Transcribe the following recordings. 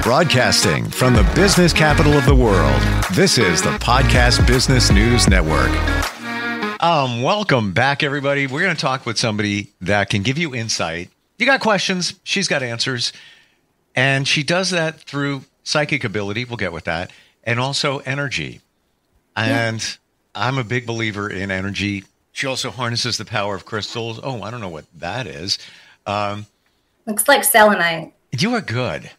Broadcasting from the business capital of the world, this is the Podcast Business News Network. Welcome back, everybody. We're going to talk with somebody that can give you insight. You got questions, she's got answers, and she does that through psychic ability. We'll get with that, and also energy. And I'm a big believer in energy. She also harnesses the power of crystals. Oh, I don't know what that is. Looks like selenite. You are good.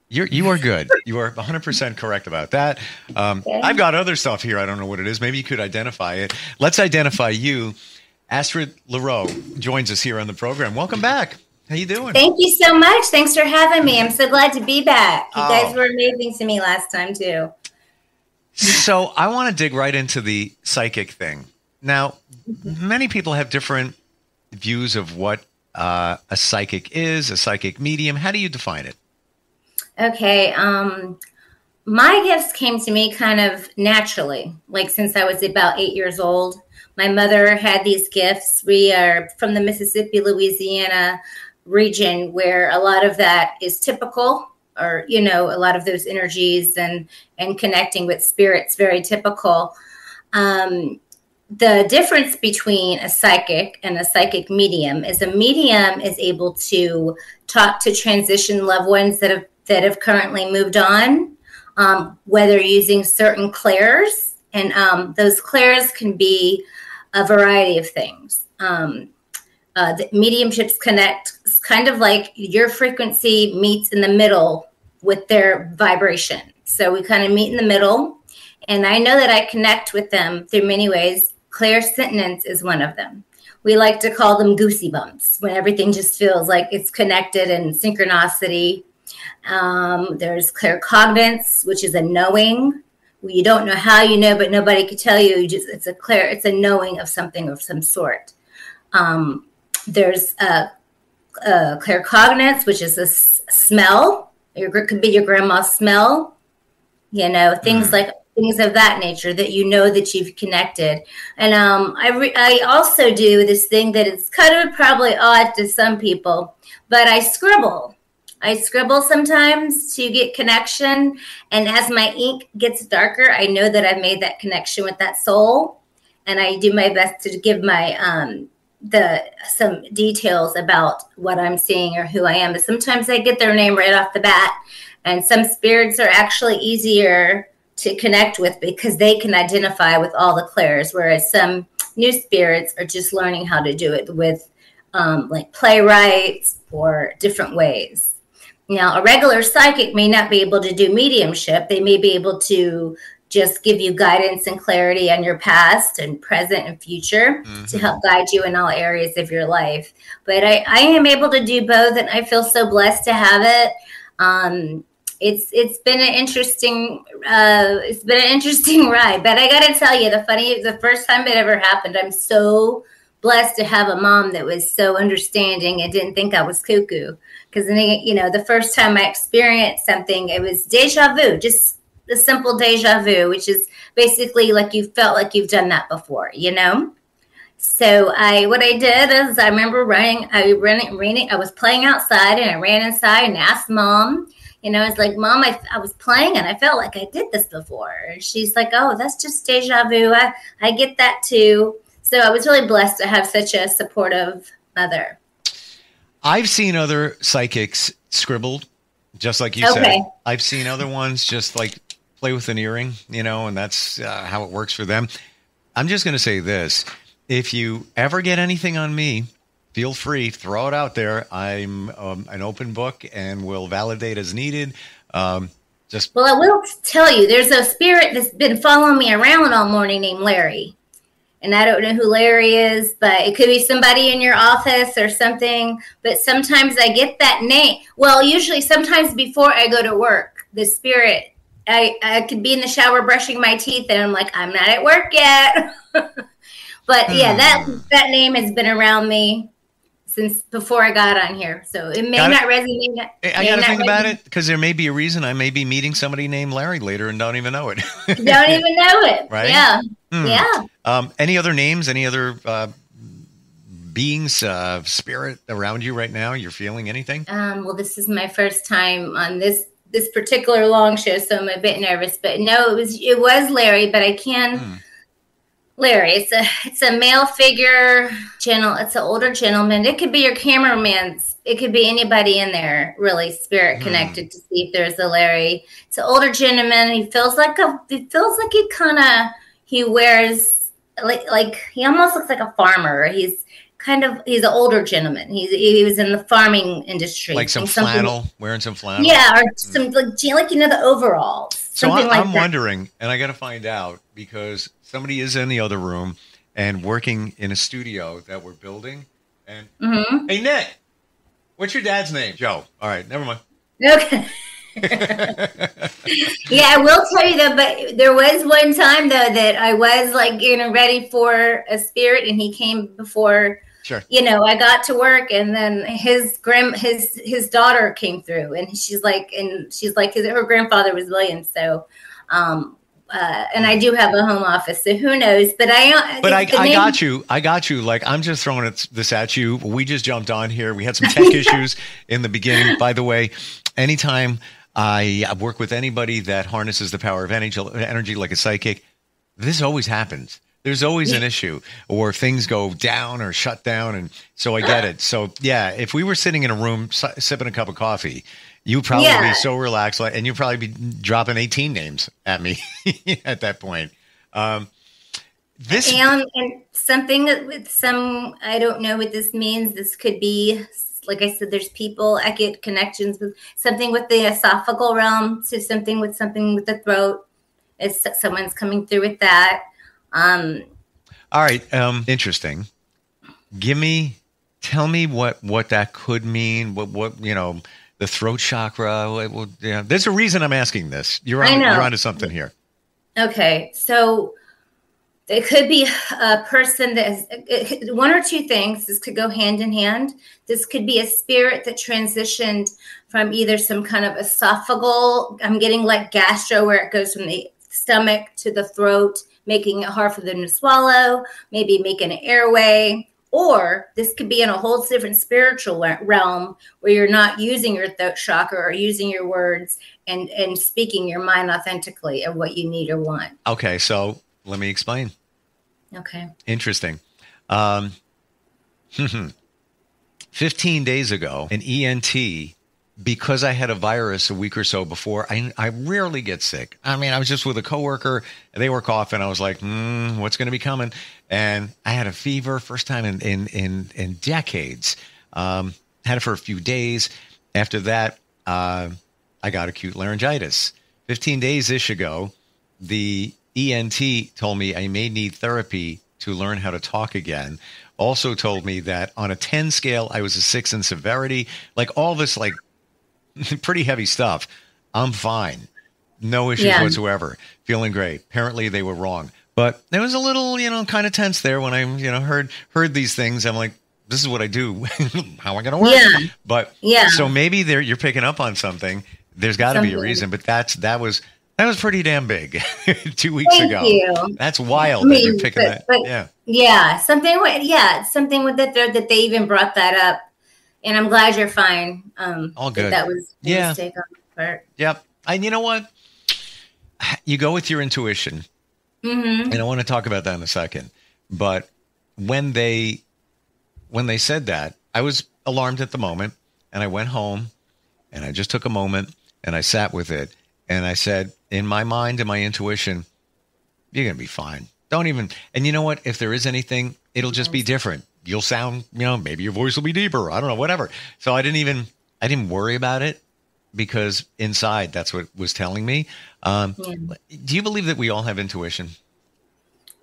You are good. You are 100% correct about that. I've got other stuff here. I don't know what it is. Maybe you could identify it. Let's identify you. Astrid LaRoux joins us here on the program. Welcome back. How you doing? Thank you so much. Thanks for having me. I'm so glad to be back. You guys were amazing to me last time, too. So I want to dig right into the psychic thing. Now, many people have different views of what a psychic is, a psychic medium. How do you define it? Okay. My gifts came to me kind of naturally, like since I was about 8 years old. My mother had these gifts. We are from the Mississippi, Louisiana region where a lot of that is typical, or, you know, a lot of those energies and connecting with spirits, very typical. The difference between a psychic and a psychic medium is a medium is able to talk to transition loved ones that have currently moved on, whether using certain clairs, and those clairs can be a variety of things. The mediumships connect, it's kind of like your frequency meets in the middle with their vibration. So we kind of meet in the middle, and I know that I connect with them through many ways. Clairsentience is one of them. We like to call them goosey bumps, when everything just feels like it's connected and synchronicity. There's claircognizance, which is a knowing. You don't know how you know, but nobody could tell you. It's a knowing of something of some sort. There's claircognizance, which is a smell. It could be your grandma's smell. You know, things of that nature that you know that you've connected. And I also do this thing that is kind of probably odd to some people, but I scribble. I scribble sometimes to get connection. And as my ink gets darker, I know that I've made that connection with that soul. And I do my best to give my some details about what I'm seeing or who I am. But sometimes I get their name right off the bat. And some spirits are actually easier to connect with because they can identify with all the clairs, whereas some new spirits are just learning how to do it with like playwrights or different ways. Now, a regular psychic may not be able to do mediumship. They may be able to just give you guidance and clarity on your past and present and future to help guide you in all areas of your life. But I am able to do both, and I feel so blessed to have it. It's been an interesting ride. But I got to tell you, the first time it ever happened, I'm so blessed to have a mom that was so understanding and didn't think I was cuckoo. Because, you know, the first time I experienced something, it was deja vu, just the simple deja vu, which is basically like you felt like you've done that before, you know? So what I did is I remember I was playing outside, and I ran inside and asked Mom. You know, I was like, Mom, I was playing and I felt like I did this before. And she's like, oh, that's just deja vu. I get that too. So I was really blessed to have such a supportive mother. I've seen other psychics scribbled, just like you said. I've seen other ones just like play with an earring, you know, and that's how it works for them. I'm just going to say this. If you ever get anything on me, feel free, throw it out there. I'm an open book and will validate as needed. Well, I will tell you, there's a spirit that's been following me around all morning named Larry. And I don't know who Larry is, but it could be somebody in your office or something. But sometimes I get that name. Well, usually sometimes before I go to work, the spirit, I could be in the shower brushing my teeth and I'm like, I'm not at work yet. But yeah, that name has been around me since before I got on here. So it may not resonate. I got to think about it because there may be a reason I may be meeting somebody named Larry later and don't even know it. Don't even know it. Right? Yeah. Yeah. Any other names? Any other beings, spirit around you right now? You're feeling anything? Well, this is my first time on this this particular long show, so I'm a bit nervous. But no, it was Larry, but I can. Larry, it's a male figure channel. It's an older gentleman. It could be your cameraman's. It could be anybody in there, really spirit connected to see if there's a Larry. It's an older gentleman. He feels like he wears like he almost looks like a farmer. He's an older gentleman. He was in the farming industry. Like some flannel, wearing some flannel. Yeah, or some like the overalls. So I'm wondering, and I got to find out because somebody is in the other room and working in a studio that we're building. And hey, Nick, what's your dad's name? Joe. All right, never mind. Okay. Yeah, I will tell you though, but there was one time though that I was like ready for a spirit, and he came before. Sure. I got to work, and then his daughter came through, and she's like her grandfather was William, so and I do have a home office, so who knows? But I got you. Like, I'm just throwing this at you. We just jumped on here. We had some tech issues in the beginning. By the way, anytime I work with anybody that harnesses the power of energy like a psychic, this always happens. There's always an issue, or things go down or shut down. And so I get it. So yeah, if we were sitting in a room sipping a cup of coffee, you'd probably be so relaxed, and you'd probably be dropping 18 names at me at that point. And something with I don't know what this means. This could be, like I said, there's people, I get connections with something with the esophageal realm to something with the throat. It's someone's coming through with that. All right. Interesting. Tell me what that could mean. What the throat chakra. There's a reason I'm asking this. You're onto something here. Okay. So it could be a person that one or two things. This could go hand in hand. This could be a spirit that transitioned from either some kind of esophageal, I'm getting like gastro, where it goes from the stomach to the throat, making it hard for them to swallow, maybe making an airway. Or this could be in a whole different spiritual realm where you're not using your throat chakra or using your words and speaking your mind authentically of what you need or want. Okay, so let me explain. Okay. Interesting. 15 days ago, an ENT, because I had a virus a week or so before, I rarely get sick. I mean, I was just with a coworker, and they were coughing. I was like, what's going to be coming? And I had a fever, first time in decades. Had it for a few days. After that, I got acute laryngitis. 15 days-ish ago, the ENT told me I may need therapy to learn how to talk again. Also told me that on a 10 scale, I was a 6 in severity. Like all this, like, pretty heavy stuff. I'm fine. No issues whatsoever. Feeling great. Apparently they were wrong. But there was a little, kind of tense there when I, heard these things. I'm like, this is what I do. How am I going to work? Yeah. But so maybe you're picking up on something. There's got to be a reason. But that was pretty damn big 2 weeks ago. Thank you. That's wild that you're picking that. Something with the throat that they even brought that up. And I'm glad you're fine. All good. That was a mistake on my part. Yep. And you know what? You go with your intuition. Mm-hmm. And I want to talk about that in a second. But when they said that, I was alarmed at the moment. And I went home and I just took a moment and I sat with it. And I said, in my mind and my intuition, you're going to be fine. Don't even. And you know what? If there is anything, it'll just be different. You'll sound, maybe your voice will be deeper. I don't know, whatever. So I didn't worry about it because inside that's what was telling me. Do you believe that we all have intuition?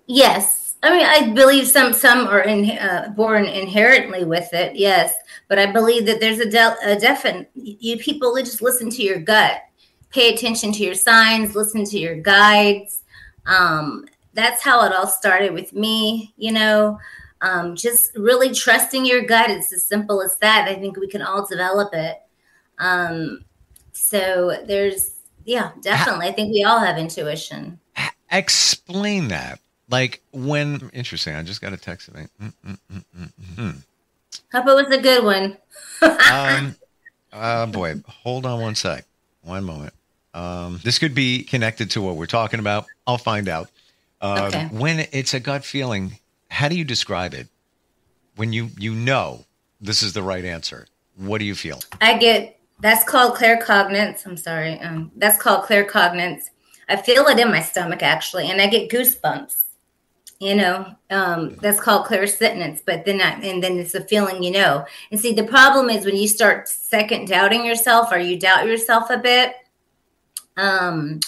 Yes. I mean, I believe some are born inherently with it. Yes. But I believe that there's a definite, you people just listen to your gut, pay attention to your signs, listen to your guides. That's how it all started with me, just really trusting your gut. It's as simple as that. I think we can all develop it. So there's, definitely. I think we all have intuition. Explain that. Like interesting. I just got a text today. Hope it was a good one. Boy, hold on one sec. One moment. This could be connected to what we're talking about. I'll find out. Okay. When it's a gut feeling, how do you describe it? When you know this is the right answer, what do you feel? That's called claircognizance. I'm sorry. That's called claircognizance. I feel it in my stomach, actually, and I get goosebumps. That's called clairsentience, but then it's a feeling, And see, the problem is when you start second doubting yourself, or you doubt yourself a bit. When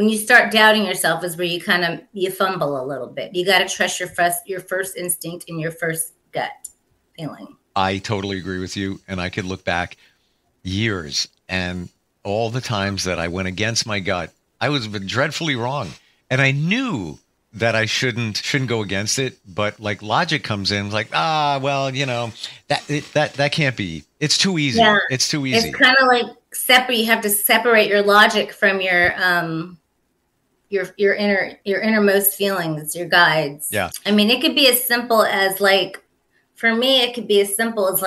you start doubting yourself is where you fumble a little bit. You got to trust your first instinct and your first gut feeling. I totally agree with you. And I could look back years and all the times that I went against my gut, I was dreadfully wrong. And I knew that I shouldn't go against it. But like logic comes in like, that can't be. It's too easy. Yeah. It's too easy. It's kind of like you have to separate your logic from your innermost feelings, your guides. Yeah. I mean, it could be as simple as for me, it could be as simple as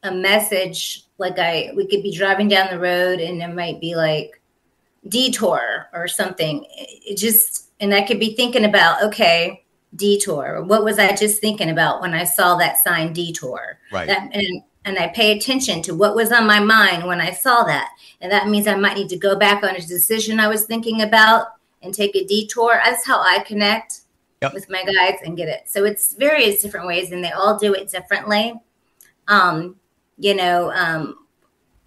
a message. We could be driving down the road and it might be like detour or something. And I could be thinking about, okay, detour. What was I just thinking about when I saw that sign detour? Right. And I pay attention to what was on my mind when I saw that. And that means I might need to go back on a decision I was thinking about and take a detour. That's how I connect with my guides and get it. So it's various different ways, and they all do it differently. When I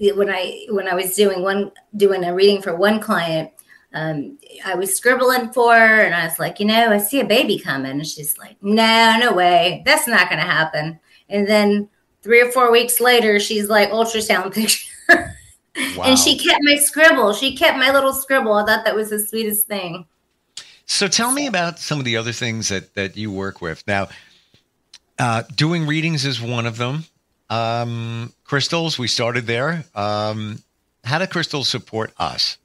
was doing a reading for one client, I was scribbling for her, and I was like, I see a baby coming. And she's like, no way. That's not going to happen. And then 3 or 4 weeks later, she's like, ultrasound picture. Wow. And she kept my scribble. She kept my little scribble. I thought that was the sweetest thing. So tell me about some of the other things that you work with. Now, doing readings is one of them. Crystals, we started there. How do crystals support us?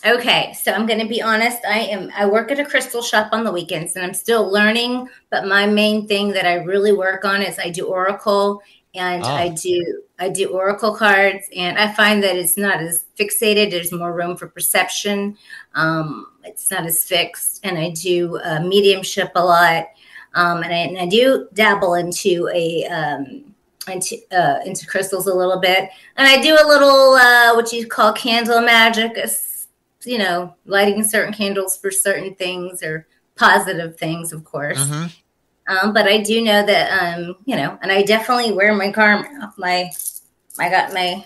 Okay, so I'm going to be honest. I work at a crystal shop on the weekends, and I'm still learning. But my main thing that I really work on is I do oracle, and I do oracle cards, and I find that it's not as fixated. There's more room for perception. It's not as fixed, and I do mediumship a lot, and I do dabble into into crystals a little bit, and I do a little what you call candle magic. Lighting certain candles for certain things or positive things, of course. Mm-hmm. But I do know that, and I definitely wear my garment. I got my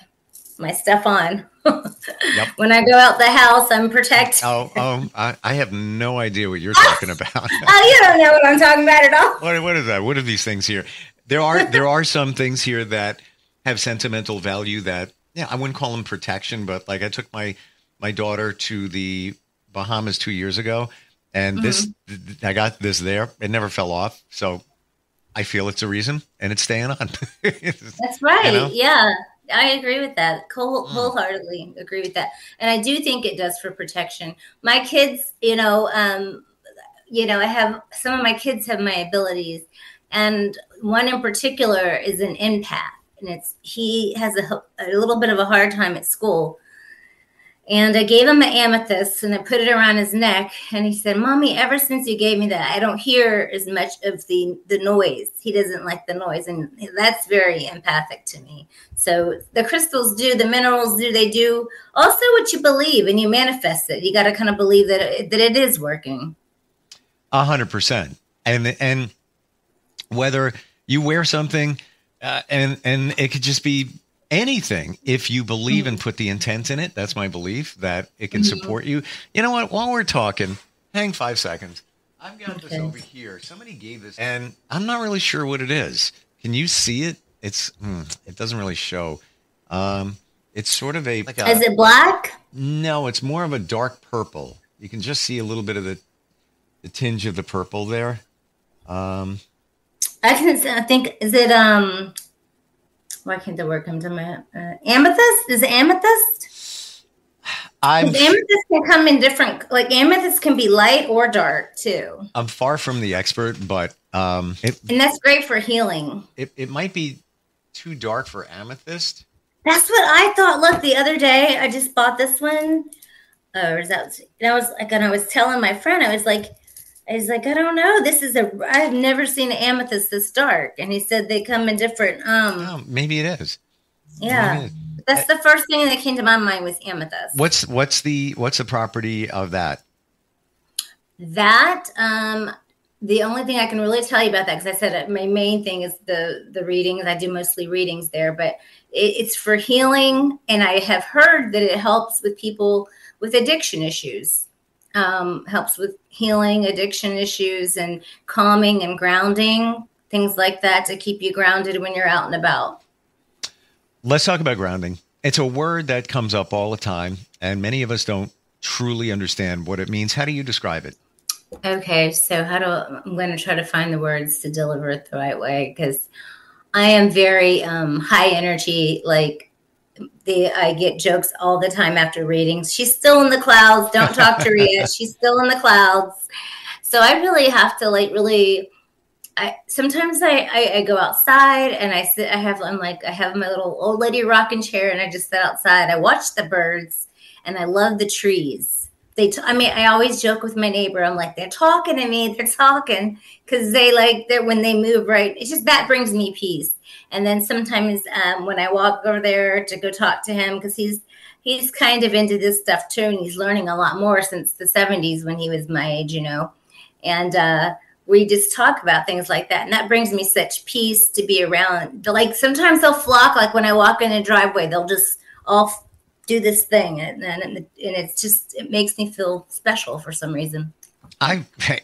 stuff on. Yep. When I go out the house, I'm protected. I have no idea what you're talking about. You don't know what I'm talking about at all. What is that? What are these things here? There are some things here that have sentimental value that, I wouldn't call them protection, but like I took my daughter to the Bahamas 2 years ago, and mm-hmm. I got this there. It never fell off. So I feel it's a reason, and it's staying on. That's right. Yeah, I agree with that. Wholeheartedly agree with that. And I do think it does for protection. My kids, I have some of my kids have my abilities, and one in particular is an empath, and he has a little bit of a hard time at school. And I gave him an amethyst, and I put it around his neck. And he said, Mommy, ever since you gave me that, I don't hear as much of the noise. He doesn't like the noise. And that's very empathic to me. So the crystals do, the minerals do, they do also what you believe, and you manifest it. You got to kind of believe that it is working. 100%. And whether you wear something and it could just be anything, if you believe and put the intent in it, that's my belief that it can support you. You know what? While we're talking, hang 5 seconds. I've got this over here. Somebody gave this, and I'm not really sure what it is. Can you see it? It doesn't really show. It's sort of is it black? No, it's more of a dark purple. You can just see a little bit of the tinge of the purple there. I think, is it, why can't the word come to my amethyst? Is it amethyst? Amethyst can come in different, amethyst can be light or dark too. I'm far from the expert, but and that's great for healing. It might be too dark for amethyst. That's what I thought. Look, the other day I just bought this one. Or is that? And I was like, and I was telling my friend, I was like, I don't know. I've never seen an amethyst this dark. And he said they come in different. Oh, maybe it is. Yeah, Maybe it is. That's the first thing that came to my mind was amethyst. What's the property of that? That the only thing I can really tell you about that, because I said my main thing is the readings. I do mostly readings there, but it's for healing, and I have heard that it helps with people with addiction issues. Helps with healing addiction issues and calming and grounding, things like that, to keep you grounded when you're out and about. Let's talk about grounding. It's a word that comes up all the time, and many of us don't truly understand what it means. How do you describe it? Okay, so I'm going to try to find the words to deliver it the right way, because I am very high energy. Like I get jokes all the time after readings. She's still in the clouds. Don't talk to her yet. She's still in the clouds. So I really have to sometimes I go outside and I have my little old lady rocking chair, and I just sit outside. I watch the birds, and I love the trees. I always joke with my neighbor. I'm like, they're talking to me. They're talking because they're when they move, right? It's just that brings me peace. And then sometimes when I walk over there to go talk to him, because he's kind of into this stuff too, and he's learning a lot more since the 70s when he was my age, and we just talk about things like that. And that brings me such peace to be around. Like sometimes they'll flock, like when I walk in the driveway, they'll just all do this thing, and it makes me feel special for some reason.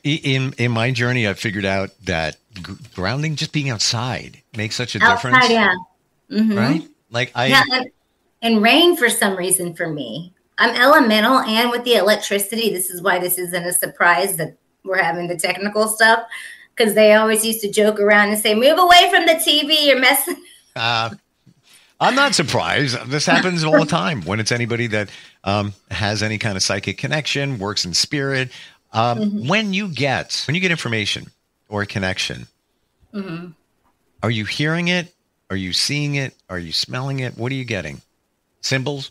In my journey, I've figured out that grounding, just being outside, makes such a difference. Yeah, mm-hmm. Right? And rain for some reason for me. I'm elemental, and with the electricity, this is why this isn't a surprise that we're having the technical stuff, because they always used to joke around and say, "Move away from the TV, you're messing." I'm not surprised. This happens all the time when it's anybody that has any kind of psychic connection, works in spirit. Mm-hmm. When you get information or a connection, mm-hmm. Are you hearing it? Are you seeing it? Are you smelling it? What are you getting? Symbols?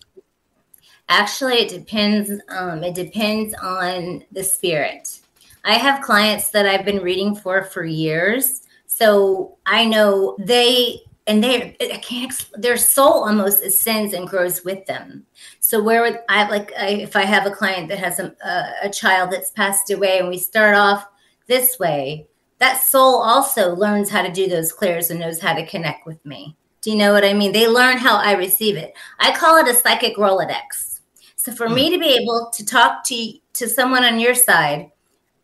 Actually, it depends. It depends on the spirit. I have clients that I've been reading for years, so I know their soul almost ascends and grows with them. So if I have a client that has a child that's passed away, and we start off this way, that soul also learns how to do those clears and knows how to connect with me. Do you know what I mean? They learn how I receive it. I call it a psychic Rolodex. So for me to be able to talk to someone on your side,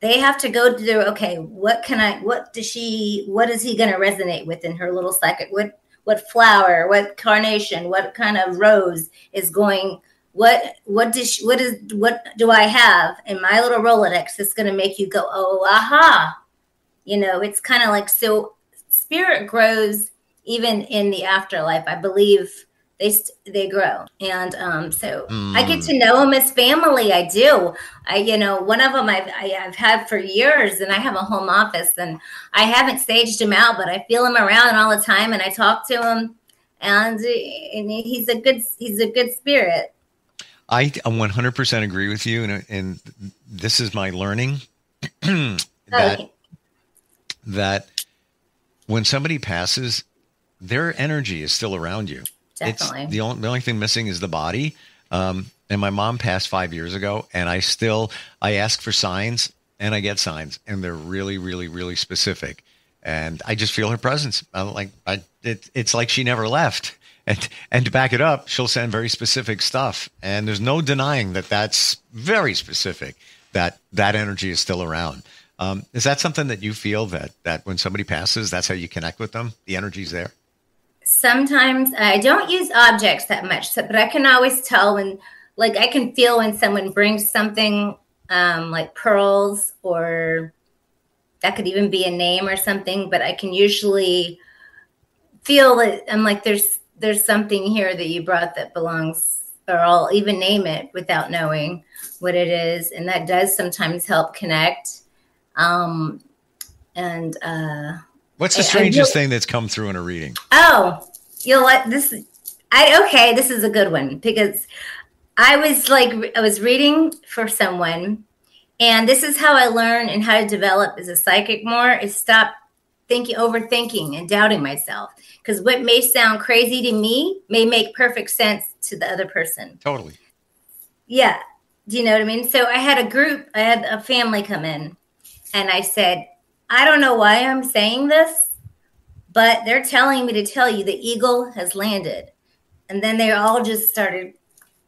they have to go through, okay, what is he going to resonate with in her little psychic? What flower, what carnation, what kind of rose is going, what do I have in my little Rolodex that's going to make you go, oh, aha. It's kind of like, so spirit grows even in the afterlife. I believe they grow. And I get to know them as family. I do. One of them I've had for years, and I have a home office, and I haven't staged him out, but I feel him around all the time, and I talk to him, and he's a good spirit. I 100% agree with you. And this is my learning that when somebody passes, their energy is still around you. Definitely. The only thing missing is the body. And my mom passed 5 years ago, and I ask for signs, and I get signs, and they're really, really, really specific. And I just feel her presence. It's like she never left. And to back it up, she'll send very specific stuff. And there's no denying that that's very specific, that energy is still around. Is that something that you feel that when somebody passes, that's how you connect with them? The energy's there? Sometimes I don't use objects that much, but I can always tell I can feel when someone brings something like pearls, or that could even be a name or something, but I can usually feel that I'm like, there's something here that you brought that belongs, or I'll even name it without knowing what it is. And that does sometimes help connect. What's the strangest thing that's come through in a reading? Oh, you know what? Okay, this is a good one because I was reading for someone, and this is how I learn and how to develop as a psychic more is stop overthinking and doubting myself. Because what may sound crazy to me may make perfect sense to the other person. Totally. Yeah. Do you know what I mean? So I had a family come in, and I said, I don't know why I'm saying this, but they're telling me to tell you the eagle has landed. And then they all just started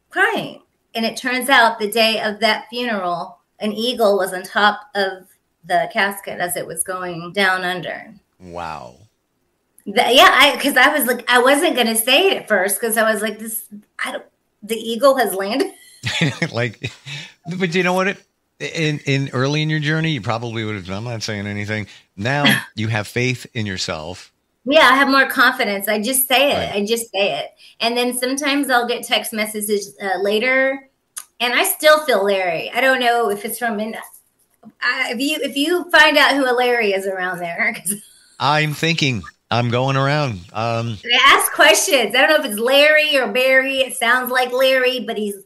crying. And it turns out the day of that funeral, an eagle was on top of the casket as it was going down under. Wow. Because I was like, I wasn't going to say it at first because I was like, the eagle has landed. But you know what? In early in your journey, you probably would have, I'm not saying anything. Now you have faith in yourself. Yeah, I have more confidence. I just say it. Right. I just say it. And then sometimes I'll get text messages later, and I still feel Larry. I don't know if it's from if you find out who a Larry is around there. I'm thinking. I'm going around. They ask questions. I don't know if it's Larry or Barry. It sounds like Larry, but he's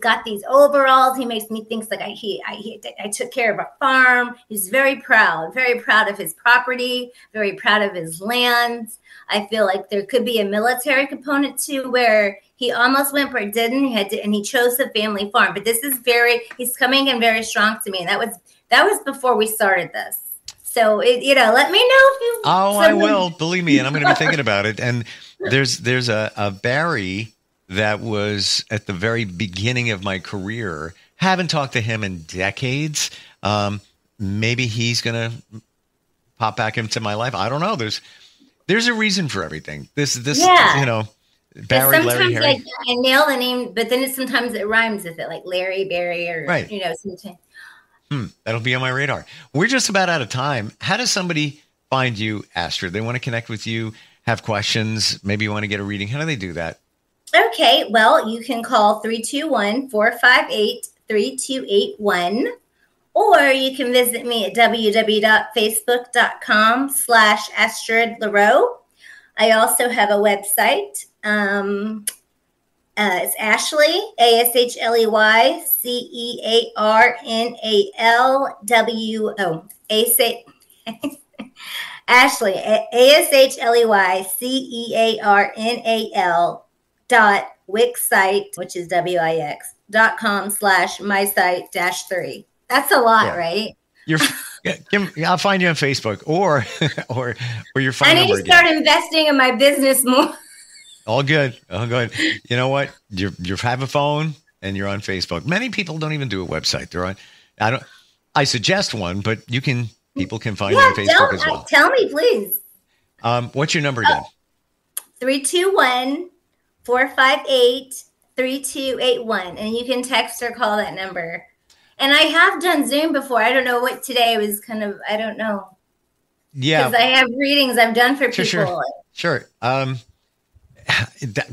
got these overalls. He makes me think like I took care of a farm. He's very proud of his property, very proud of his lands. I feel like there could be a military component too, where he almost went but didn't. And he chose the family farm. But this is he's coming in very strong to me. And that was before we started this. So, let me know if you... Oh, I will. Believe me. And I'm going to be thinking about it. And there's a Barry that was at the very beginning of my career. Haven't talked to him in decades. Maybe he's going to pop back into my life. I don't know. There's a reason for everything. This Barry, Larry, Harry. I nail the name, but then sometimes it rhymes with it, like Larry, Barry, or, right. Sometimes. That'll be on my radar. We're just about out of time. How does somebody find you, Astrid? They want to connect with you, have questions, maybe you want to get a reading. How do they do that? Okay, well, you can call 321-458-3281, or you can visit me at www.facebook.com/Astrid LaRoux. I also have a website. It's Ashley, ASHLEYCEARNALWO. Ashley, ASHLEYCEARNAL.wixsite, which is WIX.com/mysite-3. That's a lot, right? I'll find you on Facebook or your phone number. I need to start investing in my business more. All good. You know what? You have a phone and you're on Facebook. Many people don't even do a website. They're on. I suggest one, but people can find you on Facebook as well. Tell me, please. What's your number again? 321-458-3281, and you can text or call that number. And I have done Zoom before. I don't know what today was I don't know. Yeah, because I have readings I've done for people. Sure.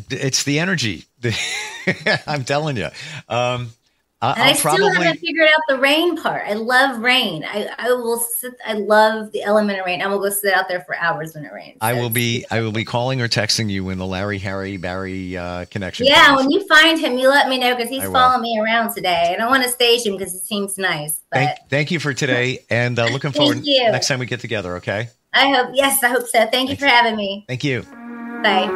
It's the energy. I'm telling you. I still haven't figured out the rain part. I love rain. I love the element of rain. I will go sit out there for hours when it rains. I will be calling or texting you when the Larry, Harry, Barry connection. Yeah, comes. when you find him, you let me know because he's following me around today. I don't want to stage him because it seems nice. But thank you for today, and looking forward next time we get together. Okay. I hope so. Thank you for having me. Thank you. Bye.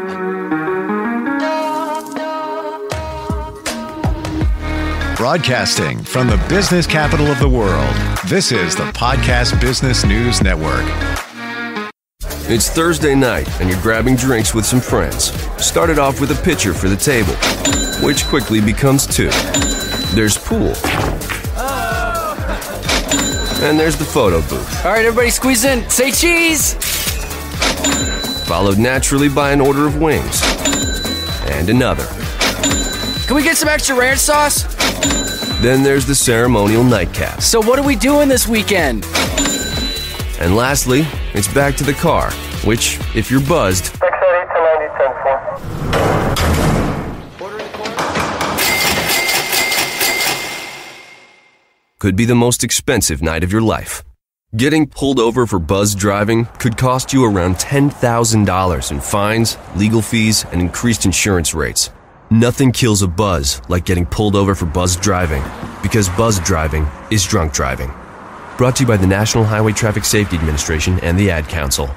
Broadcasting from the business capital of the world, this is the Podcast Business News Network. It's Thursday night, and you're grabbing drinks with some friends. Started off with a pitcher for the table, which quickly becomes two. There's pool. And there's the photo booth. All right, everybody squeeze in. Say cheese! Followed naturally by an order of wings. And another. Can we get some extra ranch sauce? Then there's the ceremonial nightcap. So what are we doing this weekend? And lastly, it's back to the car, which, if you're buzzed, could be the most expensive night of your life. Getting pulled over for buzz driving could cost you around $10,000 in fines, legal fees, and increased insurance rates. Nothing kills a buzz like getting pulled over for buzz driving, because buzz driving is drunk driving. Brought to you by the National Highway Traffic Safety Administration and the Ad Council.